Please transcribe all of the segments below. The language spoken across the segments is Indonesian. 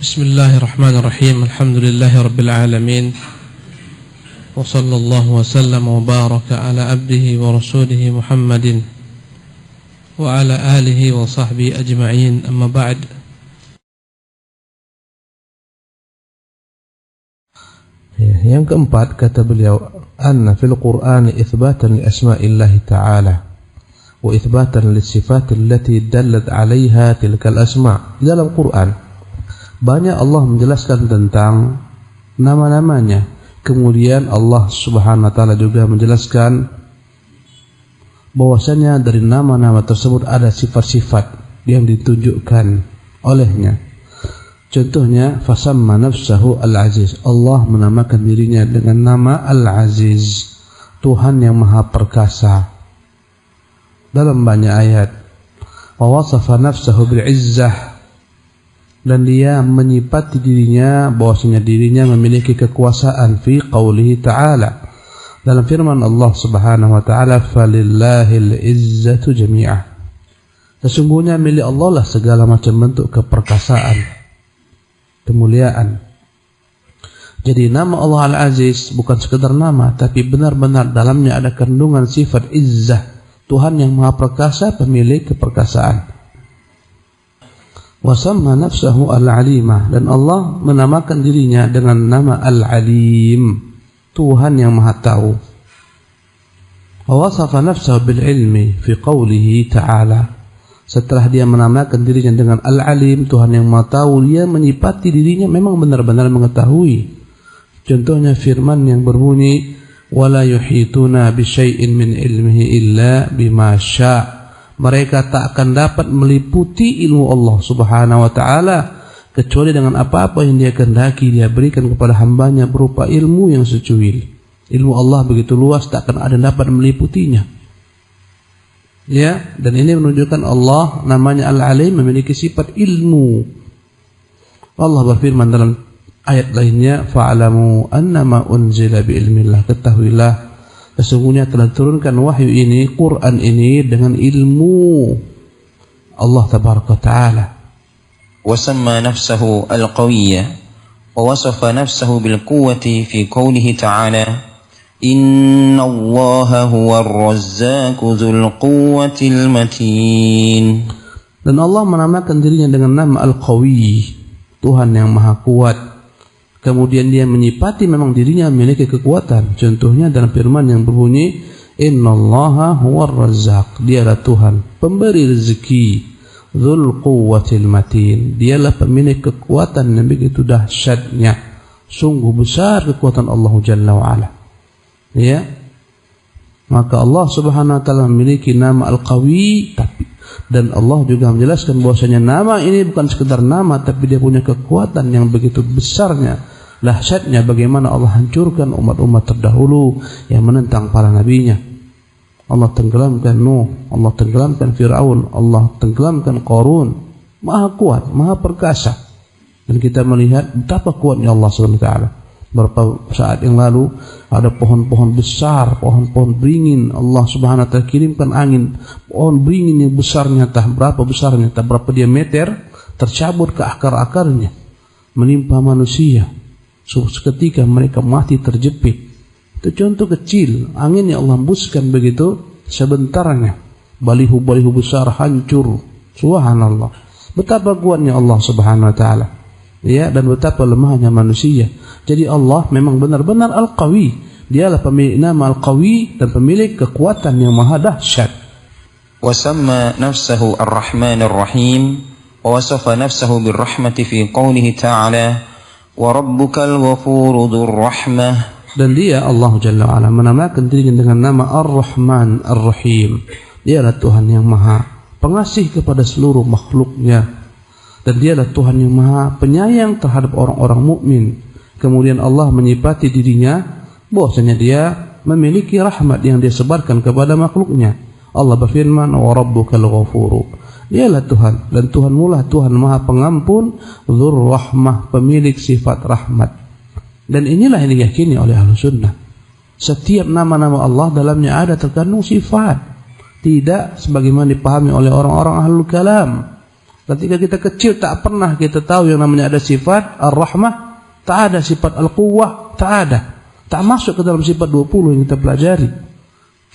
Bismillahirrahmanirrahim. Alhamdulillahi rabbil alamin. Wa sallallahu wa sallam wa baraka ala abdihi wa rasulihi Muhammadin wa ala alihi wa sahbihi ajma'in. Amma ba'd. Yang keempat, kata beliau, anna fil Qur'ani itsbatan li asma'illahi ta'ala wa itsbatan lis sifat allati dallat 'alaiha tilkal asma'. Di dalam Quran banyak Allah menjelaskan tentang nama-namanya. Kemudian Allah Subhanahu wa taala juga menjelaskan bahwasanya dari nama-nama tersebut ada sifat-sifat yang ditunjukkan olehnya. Contohnya, fasamma nafsahu al-aziz. Allah menamakan dirinya dengan nama al-aziz, Tuhan yang maha perkasa, dalam banyak ayat. Wa wasafa nafsahu bil-izzah, dan dia menyifati dirinya bahwasanya dirinya memiliki kekuasaan fi qaulihi ta'ala, dalam firman Allah Subhanahu wa taala, falillahil izzatu jami'ah. Sesungguhnya milik Allah lah segala macam bentuk keperkasaan, kemuliaan. Jadi nama Allah Al-Aziz bukan sekedar nama, tapi benar-benar dalamnya ada kandungan sifat izzah, Tuhan yang maha perkasa, pemilik keperkasaan. Wasamma nafsahu al-alimah, dan Allah menamakan dirinya dengan nama al-alim, Tuhan yang maha tahu. Wasafa nafsahu bil ilmi fi qawlihi ta'ala. Setelah dia menamakan dirinya dengan al-alim, Tuhan yang maha tahu, dia menyifati dirinya memang benar-benar mengetahui. Contohnya firman yang berbunyi, wala yuhituna bi syai'in min ilmihi illa bima syaa. Mereka tak akan dapat meliputi ilmu Allah Subhanahu wa ta'ala kecuali dengan apa-apa yang dia kehendaki dia berikan kepada hambanya berupa ilmu yang secuil. Ilmu Allah begitu luas, tak akan ada dapat meliputinya. Ya, dan ini menunjukkan Allah namanya Al-Alim memiliki sifat ilmu. Allah berfirman dalam ayat lainnya, fa'alamu annama unzila bi ilmillah. Ketahuilah sesungguhnya telah turunkan wahyu ini, Quran ini, dengan ilmu Allah Tabaraka Ta'ala. Wasamma nafsahu al-qawiyya wa wasafa nafsahu bil-quwwati fi qawlihi ta'ala, inna allaha huwa ar-razzaqu dzul quwwatil matin. Dan Allah menamakan dirinya dengan nama Al-Qawi, Tuhan yang maha kuat. Kemudian dia menyifati memang dirinya memiliki kekuatan. Contohnya dalam firman yang berbunyi, innallaha huwar razzaq. Dialah Tuhan pemberi rezeki, dzul quwwatil matin. Dialah pemilik kekuatan yang begitu dahsyatnya. Sungguh besar kekuatan Allah Jalla wa Ala. Ya. Maka Allah Subhanahu wa taala memiliki nama Al-Qawi, dan Allah juga menjelaskan bahwasanya nama ini bukan sekedar nama, tapi dia punya kekuatan yang begitu besarnya, dahsyatnya, bagaimana Allah hancurkan umat-umat terdahulu yang menentang para nabinya. Allah tenggelamkan Nuh, Allah tenggelamkan Fir'aun, Allah tenggelamkan Qarun. Maha kuat, maha perkasa. Dan kita melihat betapa kuatnya Allah SWT. Beberapa saat yang lalu ada pohon-pohon besar, pohon-pohon beringin. Allah Subhanahu wa taala kirimkan angin, pohon beringin yang besarnya entah berapa besarnya, entah berapa diameter, tercabut ke akar-akarnya, menimpa manusia. Seketika mereka mati terjepit. Itu contoh kecil, angin yang Allah hembuskan begitu sebentarnya, balihu-balihu besar hancur. Subhanallah. Betapa kuatnya Allah Subhanahu wa taala. Ya, dan betapa lemahnya manusia. Jadi Allah memang benar-benar Al-Qawi. Dialah pemilik nama Al-Qawi dan pemilik kekuatan yang maha dahsyat. Wasamma nafsahu ar-Rahmanir Rahim wa wasafa nafsahu bir-rahmati fi qawlihi ta'ala, wa rabbukal ghafuru dzur rahmah. Dan dia Allah Jalla wa Ala menamakan dirinya dengan nama Ar-Rahman Ar-Rahim. Dialah Tuhan yang maha pengasih kepada seluruh makhluknya. Dan dialah Tuhan yang maha penyayang terhadap orang-orang mukmin. Kemudian Allah menyifati dirinya bahwasanya dia memiliki rahmat yang dia sebarkan kepada makhluknya. Allah berfirman, wa rabbukal ghafuru. Dialah Tuhan, dan Tuhanmu lah Tuhan maha pengampun, dzur rahmah, pemilik sifat rahmat. Dan inilah yang diyakini oleh Ahlussunnah. Setiap nama-nama Allah dalamnya ada terkandung sifat. Tidak sebagaimana dipahami oleh orang-orang Ahlul Kalam. Ketika kita kecil tak pernah kita tahu yang namanya ada sifat Ar-Rahmah, tak ada sifat Al-Quwwah, tak ada. Tak masuk ke dalam sifat 20 yang kita pelajari.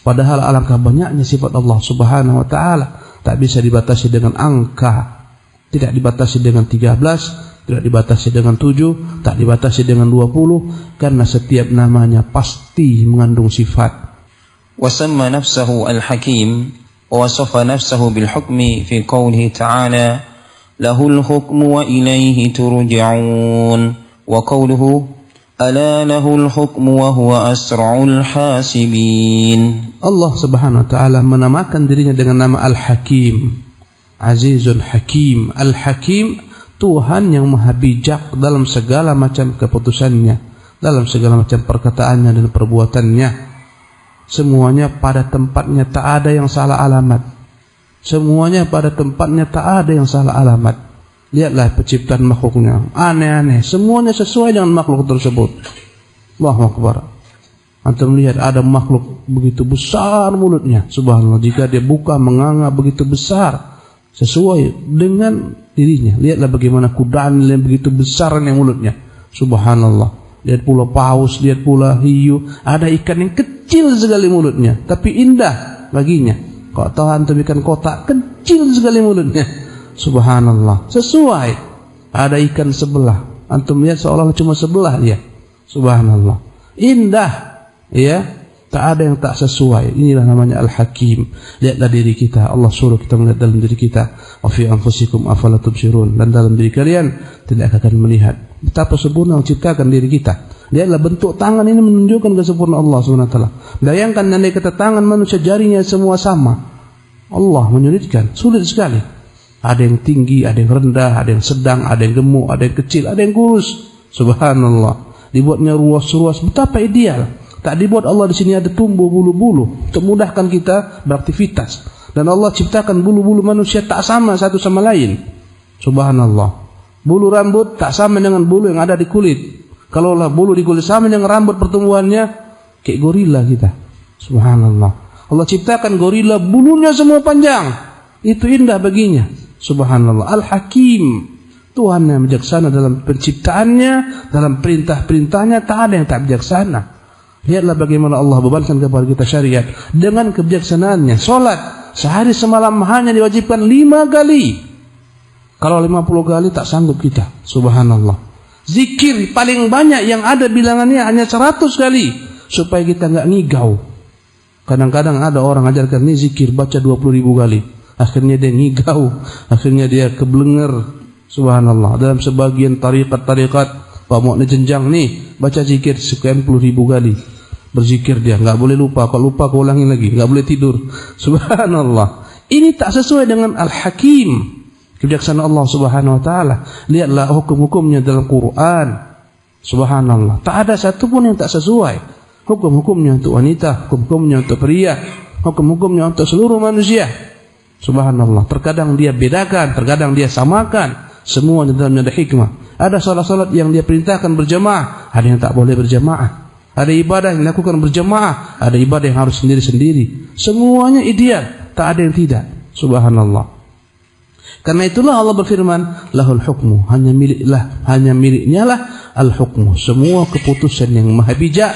Padahal alangkah banyaknya sifat Allah Subhanahu wa taala, tak bisa dibatasi dengan angka. Tidak dibatasi dengan 13, tidak dibatasi dengan 7, tak dibatasi dengan 20, karena setiap namanya pasti mengandung sifat. وسمى نفسه الحكيم ووصف نفسه بالحكم في قوله تعالى له الحكم وإليه ترجعون وقوله ألا له الحكم وهو أسرع الحاسبين. Allah Subhanahu wa taala menamakan dirinya dengan nama Al-Hakim, Azizun Hakim. Al-Hakim, Tuhan yang maha bijak dalam segala macam keputusannya, dalam segala macam perkataannya dan perbuatannya. Semuanya pada tempatnya, tak ada yang salah alamat. Semuanya pada tempatnya, tak ada yang salah alamat. Lihatlah penciptaan makhluknya, aneh-aneh, semuanya sesuai dengan makhluk tersebut. Allahu Akbar. Antum lihat ada makhluk begitu besar mulutnya, subhanallah, jika dia buka menganga begitu besar, sesuai dengan dirinya. Lihatlah bagaimana kudan yang begitu besarnya mulutnya, subhanallah. Lihat pula paus, lihat pula hiu, ada ikan yang kecil sekali mulutnya, tapi indah baginya. Kau tahu antum ikan kotak, kecil sekali mulutnya, subhanallah. Sesuai. Ada ikan sebelah, antum lihat seolah-olah cuma sebelah dia, subhanallah. Indah, ya. Tak ada yang tak sesuai. Inilah namanya Al-Hakim. Lihatlah diri kita. Allah suruh kita melihat dalam diri kita. Wa fi anfusikum afala tubsirun. Dan dalam diri kalian tidak akan melihat betapa sempurna menciptakan diri kita. Lihatlah bentuk tangan ini menunjukkan kesempurnaan Allah SWT. Bayangkan andai kata tangan manusia jarinya semua sama. Allah menyulitkan, sulit sekali. Ada yang tinggi, ada yang rendah, ada yang sedang, ada yang gemuk, ada yang kecil, ada yang kurus. Subhanallah. Dibuatnya ruas-ruas, betapa ideal. Tak dibuat Allah di sini ada tumbuh bulu-bulu untuk mudahkan kita beraktivitas. Dan Allah ciptakan bulu-bulu manusia tak sama satu sama lain. Subhanallah. Bulu rambut tak sama dengan bulu yang ada di kulit. Kalaulah bulu di kulit sama dengan rambut pertumbuhannya, kayak gorila kita. Subhanallah. Allah ciptakan gorila bulunya semua panjang. Itu indah baginya. Subhanallah. Al-Hakim, Tuhan yang bijaksana dalam penciptaannya, dalam perintah-perintahnya, tak ada yang tak bijaksana. Lihatlah bagaimana Allah bebankan kepada kita syariat dengan kebijaksanaannya. Salat sehari semalam hanya diwajibkan 5 kali. Kalau 50 kali tak sanggup kita. Subhanallah. Zikir paling banyak yang ada bilangannya hanya 100 kali supaya kita enggak ngigau. Kadang-kadang ada orang ajarkan ni zikir baca 20.000 kali. Akhirnya dia ngigau, akhirnya dia keblenger. Subhanallah. Dalam sebagian tarikat-tarikat Pak mau jenjang nih baca zikir sekian 10.000 kali. Berzikir dia, enggak boleh lupa. Kalau lupa kau ulangi lagi, enggak boleh tidur. Subhanallah. Ini tak sesuai dengan Al-Hakim, kebijaksanaan Allah Subhanahu wa taala. Lihatlah hukum-hukumnya dalam Quran. Subhanallah. Tak ada satu pun yang tak sesuai. Hukum-hukumnya untuk wanita, hukum-hukumnya untuk pria, hukum-hukumnya untuk seluruh manusia. Subhanallah. Terkadang dia bedakan, terkadang dia samakan. Semuanya dalamnya ada hikmah. Ada salat-salat yang dia perintahkan berjamaah, ada yang tak boleh berjamaah. Ada ibadah yang dilakukan berjamaah, ada ibadah yang harus sendiri-sendiri. Semuanya ideal, tak ada yang tidak. Subhanallah. Karena itulah Allah berfirman, lahul hukmu, hanya miliknya lah al-hukmu, semua keputusan yang maha bijak,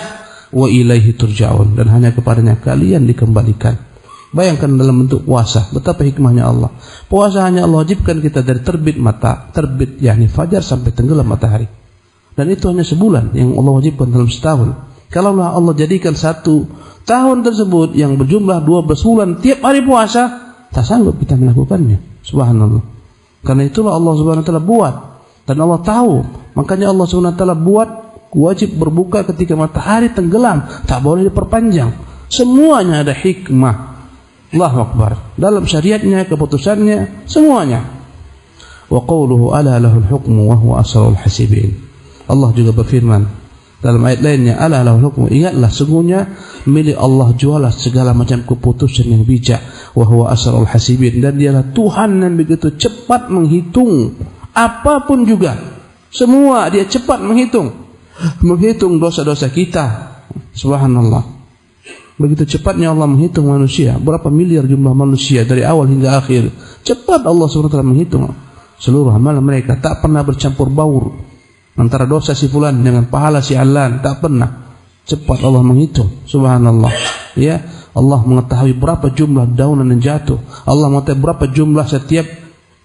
wa ilaihi turja'un, dan hanya kepadanya kalian dikembalikan. Bayangkan dalam bentuk puasa, betapa hikmahnya Allah. Puasa hanya Allah wajibkan kita dari terbit yakni fajar sampai tenggelam matahari. Dan itu hanya sebulan yang Allah wajibkan dalam setahun. Kalau Allah jadikan 1 tahun tersebut yang berjumlah 12 bulan tiap hari puasa, tak sanggup kita melakukannya. Subhanallah. Karena itulah Allah Subhanahu wa taala buat, dan Allah tahu. Makanya Allah Subhanahu wa taala buat wajib berbuka ketika matahari tenggelam, tak boleh diperpanjang. Semuanya ada hikmah. Allahu Akbar. Dalam syariatnya, keputusannya, semuanya. Wa qawluhu ala lahul hukmu wa huwa asrarul hasibin. Allah juga berfirman dalam ayat lainnya, ala lahul hukmu, ingatlah sungguhnya milik Allah jualah segala macam keputusan yang bijak, wa huwa asrarul hasibin, dan dialah Tuhan yang begitu cepat menghitung apapun juga. Semua dia cepat menghitung dosa-dosa kita. Subhanallah. Begitu cepatnya Allah menghitung manusia. Berapa miliar jumlah manusia dari awal hingga akhir. Cepat Allah SWT menghitung seluruh amal mereka, tak pernah bercampur baur antara dosa si fulan dengan pahala si alan, tak pernah. Cepat Allah menghitung, subhanallah. Ya, Allah mengetahui berapa jumlah daunan yang jatuh, Allah mengetahui berapa jumlah setiap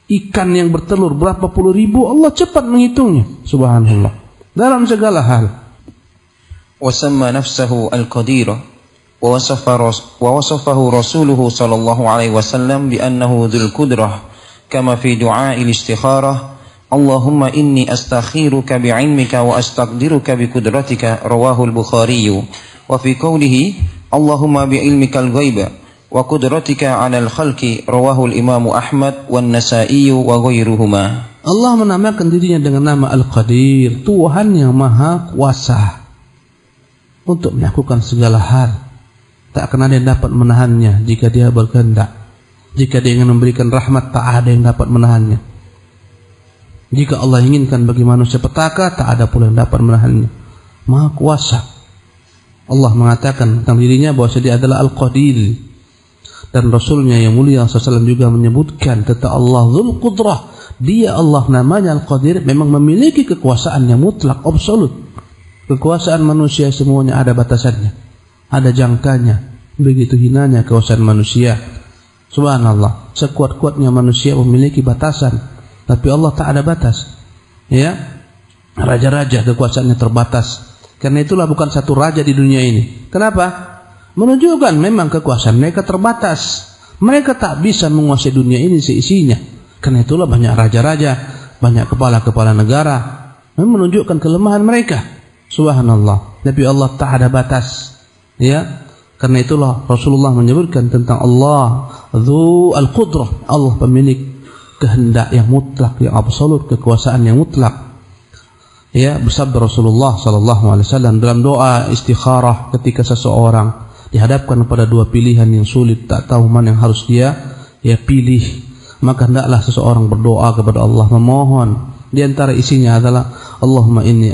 ikan yang bertelur, berapa puluh ribu, Allah cepat menghitungnya, subhanallah, dalam segala hal. وسمى نفسه القدير ووصفه رسوله صلى الله عليه وسلم بأنه ذو القدرة كما في دعاء الاستخارة اللهم إني أستخيرك بعلمك وأستقدرك بقدرتك رواه البخاري وفي قوله اللهم بعلمك الغيب وقدرتك على الخلق رواه الإمام أحمد والنسائي وغيرهما. Allah menamakan dirinya dengan nama Al-Qadir, Tuhan yang Maha Kuasa untuk melakukan segala hal. Tak akan ada yang dapat menahannya jika dia berkehendak. Jika dia ingin memberikan rahmat, tak ada yang dapat menahannya. Jika Allah inginkan bagi manusia petaka, tak ada pula yang dapat menahannya. Maha Kuasa. Allah mengatakan tentang dirinya bahwa dia adalah Al-Qadir. Dan Rasulnya yang mulia SAW juga menyebutkan tentang Allah Dzul Qudrah. Dia Allah namanya Al-Qadir memang memiliki kekuasaan yang mutlak, absolut. Kekuasaan manusia semuanya ada batasannya, ada jangkanya. Begitu hinanya kekuasaan manusia. Subhanallah, sekuat-kuatnya manusia memiliki batasan, tapi Allah tak ada batas. Ya, raja-raja kekuasaannya terbatas. Karena itulah bukan satu raja di dunia ini. Kenapa? Menunjukkan memang kekuasaan mereka terbatas. Mereka tak bisa menguasai dunia ini seisinya. Karena itulah banyak raja-raja, banyak kepala-kepala negara, menunjukkan kelemahan mereka. Subhanallah. Tapi Allah tak ada batas. Ya, karena itulah Rasulullah menyebutkan tentang Allah Dzul Qudrah, Allah pemilik kehendak yang mutlak, yang absolut, kekuasaan yang mutlak. Ya, bersabda Rasulullah SAW dalam doa istikharah ketika seseorang dihadapkan pada dua pilihan yang sulit, tak tahu mana yang harus dia pilih, maka hendaklah seseorang berdoa kepada Allah, memohon. Di antara isinya adalah Allahumma inni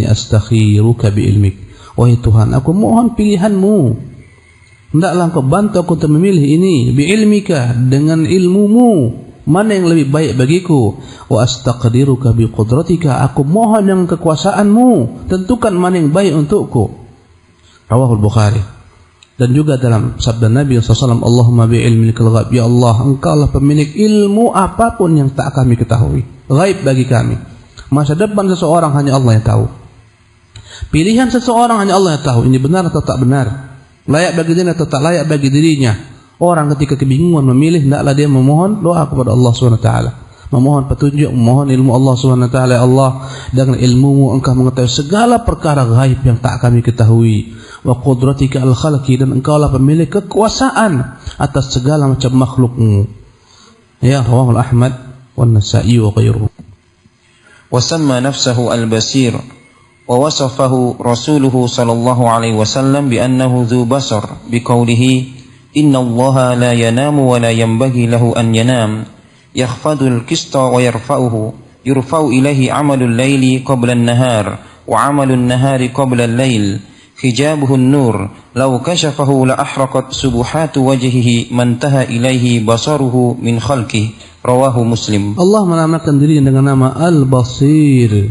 astakhiruka bi ilmik. Wahai Tuhan, aku mohon pilihanmu. Hendaklah engkau bantu aku untuk memilih ini bi ilmika, dengan ilmumu. Mana yang lebih baik bagiku? Wa astaqdiruka bi qudratika, aku mohon dengan kekuasaanmu, tentukan mana yang baik untukku. Rawahul Bukhari. Dan juga dalam sabda Nabi SAW, Allahumma bi ilmikal ghaib, ya Allah, engkau lah pemilik ilmu apapun yang tak kami ketahui, ghaib bagi kami. Masa depan seseorang hanya Allah yang tahu. Pilihan seseorang hanya Allah yang tahu, ini benar atau tak benar, layak bagi dirinya atau tak layak bagi dirinya. Orang ketika kebingungan memilih, hendaklah dia memohon doa kepada Allah SWT, memohon petunjuk, memohon ilmu Allah SWT. Ya Allah, dengan ilmumu engkau mengetahui segala perkara ghaib yang tak kami ketahui. Wa qudratika al-khalqi, dan engkaulah pemilik kekuasaan atas segala macam makhlukmu. Ya, rawahu Ahmad wan Nasa'i wa ghairuhu. Wa samma nafsahu al-basir wa wasafahu rasuluhu sallallahu alaihi wasallam bi annahu dzu basar bi qawlihi inna Allaha la yanamu wa la yanbaghi lahu an yanam yakhfadul qista wa yarfa'uhu yurfa'u ilaihi 'amalul laili qabla an-nahar wa 'amalun nahari qabla al-lail hijabuhu an-nur law kashafahu la ahraqat subuhatu wajhihi mantaha ilaihi basaruhu min khalqi. Rawahu Muslim. Allah menamakan dirinya dengan nama Al-Basir.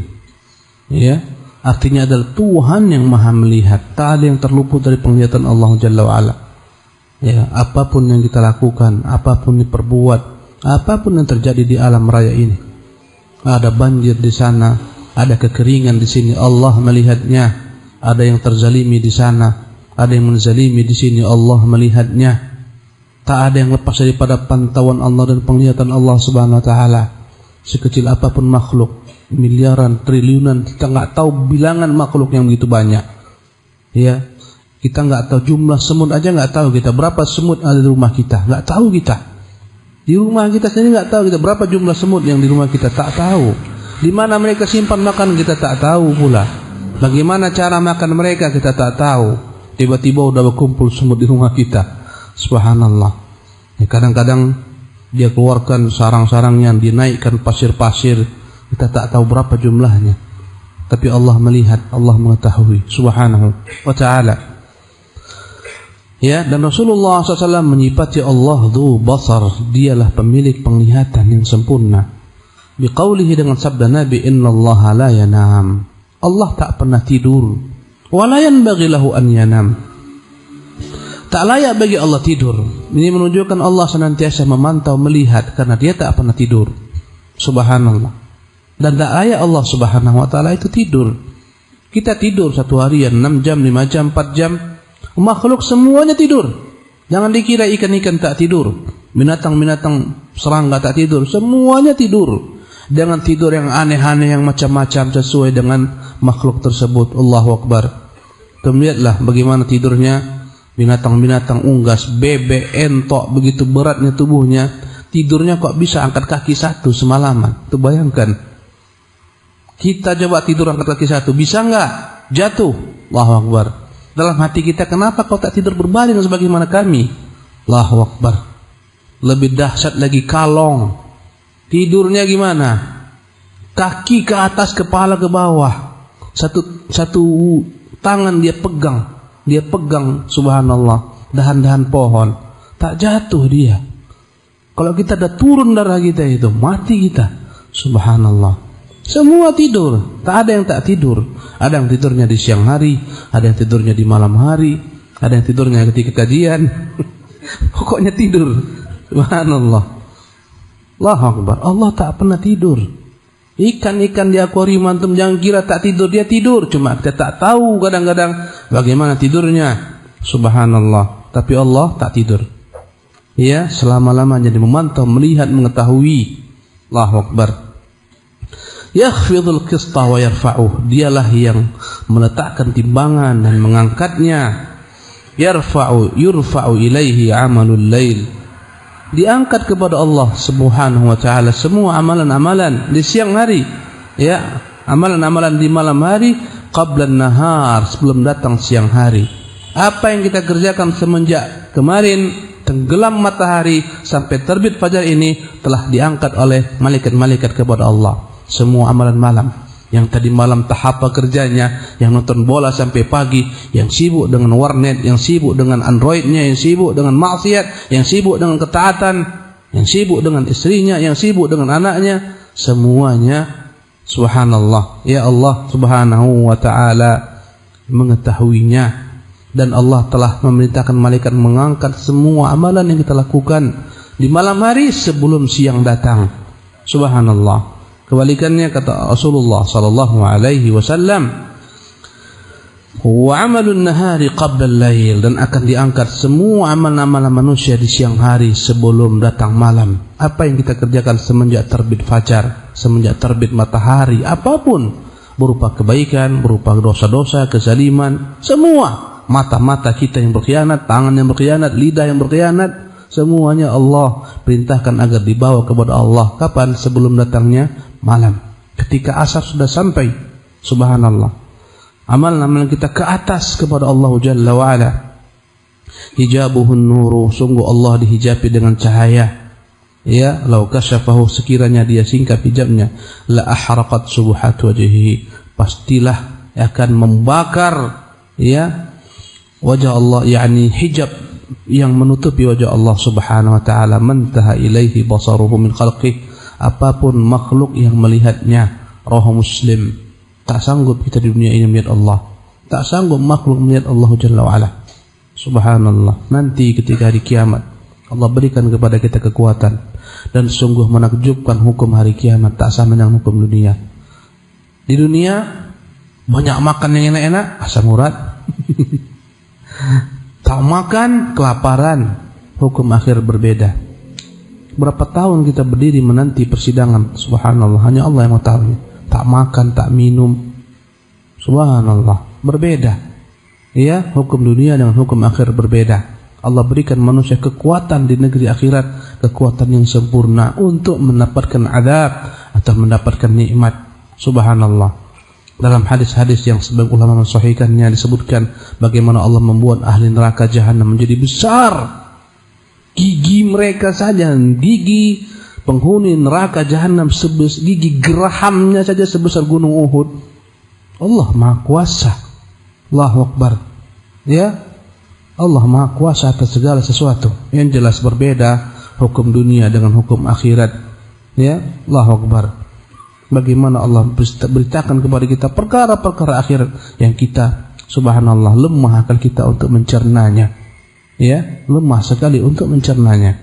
Ya, artinya adalah Tuhan yang Maha melihat. Tak ada yang terluput dari penglihatan Allah Jalla wa Ala. Ya, apapun yang kita lakukan, apapun yang diperbuat, apapun yang terjadi di alam raya ini, ada banjir di sana, ada kekeringan di sini, Allah melihatnya. Ada yang terzalimi di sana, ada yang menzalimi di sini, Allah melihatnya. Tak ada yang lepas daripada pantauan Allah dan penglihatan Allah Subhanahu wa taala. Sekecil apapun makhluk, miliaran, triliunan, kita enggak tahu bilangan makhluk yang begitu banyak. Ya, kita enggak tahu jumlah semut aja, enggak tahu kita berapa semut ada di rumah kita, enggak tahu kita. Di rumah kita sendiri enggak tahu kita berapa jumlah semut yang di rumah kita, tak tahu. Di mana mereka simpan makan kita tak tahu pula. Bagaimana cara makan mereka kita tak tahu. Tiba-tiba udah berkumpul semut di rumah kita. Subhanallah. Ya, kadang-kadang dia keluarkan sarang-sarangnya, dinaikkan pasir-pasir, kita tak tahu berapa jumlahnya. Tapi Allah melihat, Allah mengetahui Subhanahu wa ta'ala. Ya, dan Rasulullah SAW menyifati Allah dzu basar, dialah pemilik penglihatan yang sempurna. Biqaulihi, dengan sabda Nabi, innallaha la yanam, Allah tak pernah tidur. Wa la yanbaghi lahu an yanam, tak layak bagi Allah tidur. Ini menunjukkan Allah senantiasa memantau, melihat, karena dia tak pernah tidur. Subhanallah. Dan tak layak Allah Subhanahu wa ta'ala itu tidur. Kita tidur satu harian 6 jam, 5 jam, 4 jam. Makhluk semuanya tidur. Jangan dikira ikan-ikan tak tidur, binatang-binatang serangga tak tidur, semuanya tidur. Dengan tidur yang aneh-aneh, yang macam-macam sesuai dengan makhluk tersebut. Allahu Akbar. Lihatlah bagaimana tidurnya binatang-binatang unggas, bebek, entok, begitu beratnya tubuhnya. Tidurnya kok bisa angkat kaki satu semalaman. Itu bayangkan. Kita coba tidur angkat kaki satu, bisa enggak? Jatuh. Allahu Akbar. Dalam hati kita, kenapa kau tak tidur berbaring sebagaimana kami? Allahu Akbar. Lebih dahsyat lagi kalong. Tidurnya gimana? Kaki ke atas, kepala ke bawah. Satu tangan dia pegang, subhanallah, dahan-dahan pohon. Tak jatuh dia. Kalau kita dah turun darah kita itu, mati kita. Subhanallah. Semua tidur, tak ada yang tak tidur. Ada yang tidurnya di siang hari, ada yang tidurnya di malam hari, ada yang tidurnya ketika kajian. Pokoknya tidur. Subhanallah. Allahu Akbar. Allah tak pernah tidur. Ikan-ikan di akuarium antum jangan kira tak tidur, dia tidur. Cuma kita tak tahu kadang-kadang bagaimana tidurnya. Subhanallah. Tapi Allah tak tidur. Ya, selama-lamanya dia memantau, melihat, mengetahui. Allahu Akbar. Yakhfidul qista wa yarfa'uh, dialah yang meletakkan timbangan dan mengangkatnya. Yurfa'u ilaihi amalul lail, diangkat kepada Allah Subhanahu wa ta'ala semua amalan-amalan di siang hari, ya, amalan-amalan di malam hari, qablan nahar, sebelum datang siang hari. Apa yang kita kerjakan semenjak kemarin tenggelam matahari sampai terbit fajar ini telah diangkat oleh malaikat-malaikat kepada Allah. Semua amalan malam, yang tadi malam tak apa kerjanya, yang nonton bola sampai pagi, yang sibuk dengan warnet, yang sibuk dengan androidnya, yang sibuk dengan maksiat, yang sibuk dengan ketaatan, yang sibuk dengan istrinya, yang sibuk dengan anaknya, semuanya subhanallah. Ya, Allah Subhanahu wa ta'ala mengetahuinya, dan Allah telah memerintahkan malaikat mengangkat semua amalan yang kita lakukan di malam hari sebelum siang datang. Subhanallah. Kebalikannya kata Rasulullah sallallahu alaihi wasallam, wa amalun nahari qabla al-lail, dan akan diangkat semua amal-amal manusia di siang hari sebelum datang malam. Apa yang kita kerjakan semenjak terbit fajar, semenjak terbit matahari, apapun, berupa kebaikan, berupa dosa-dosa, kezaliman, semua. Mata-mata kita yang berkhianat, tangan yang berkhianat, lidah yang berkhianat, semuanya Allah perintahkan agar dibawa kepada Allah. Kapan? Sebelum datangnya malam. Ketika asar sudah sampai, subhanallah, amal-amal kita ke atas kepada Allah Jalla wa'ala. Hijabuhun nuru, sungguh Allah dihijabi dengan cahaya. Ya, lau kasyafahu, sekiranya dia singkap hijabnya, la ahraqat subuhat wajhihi, pastilah akan membakar, ya, wajah Allah, yakni hijab yang menutupi wajah Allah Subhanahu wa ta'ala. Mantaha ilaihi basaruhu min khalqih, apapun makhluk yang melihatnya. Rawahu Muslim. Tak sanggup kita di dunia ini melihat Allah, tak sanggup makhluk melihat Allah Jalla wa'ala. Subhanallah. Nanti ketika hari kiamat Allah berikan kepada kita kekuatan, dan sungguh menakjubkan hukum hari kiamat, tak sama dengan hukum dunia. Di dunia banyak makan yang enak-enak, asam urat. Tak makan, kelaparan. Hukum akhir berbeda. Berapa tahun kita berdiri menanti persidangan, subhanallah, hanya Allah yang mengetahui. Tak makan, tak minum, subhanallah, berbeda. Ya, hukum dunia dengan hukum akhir berbeda. Allah berikan manusia kekuatan di negeri akhirat, kekuatan yang sempurna untuk mendapatkan azab atau mendapatkan nikmat. Subhanallah. Dalam hadis-hadis yang sebagian ulama mensahihkannya disebutkan bagaimana Allah membuat ahli neraka jahanam menjadi besar. Gigi mereka saja, gigi penghuni neraka jahanam sebesar gigi gerahamnya saja sebesar gunung Uhud. Allah Maha Kuasa. Allahu Akbar. Ya. Allah Maha Kuasa atas segala sesuatu. Yang jelas berbeda hukum dunia dengan hukum akhirat. Ya, Allahu Akbar. Bagaimana Allah beritakan kepada kita perkara-perkara akhirat yang kita subhanallah lemah akal kita untuk mencernanya. Ya, lemah sekali untuk mencernanya.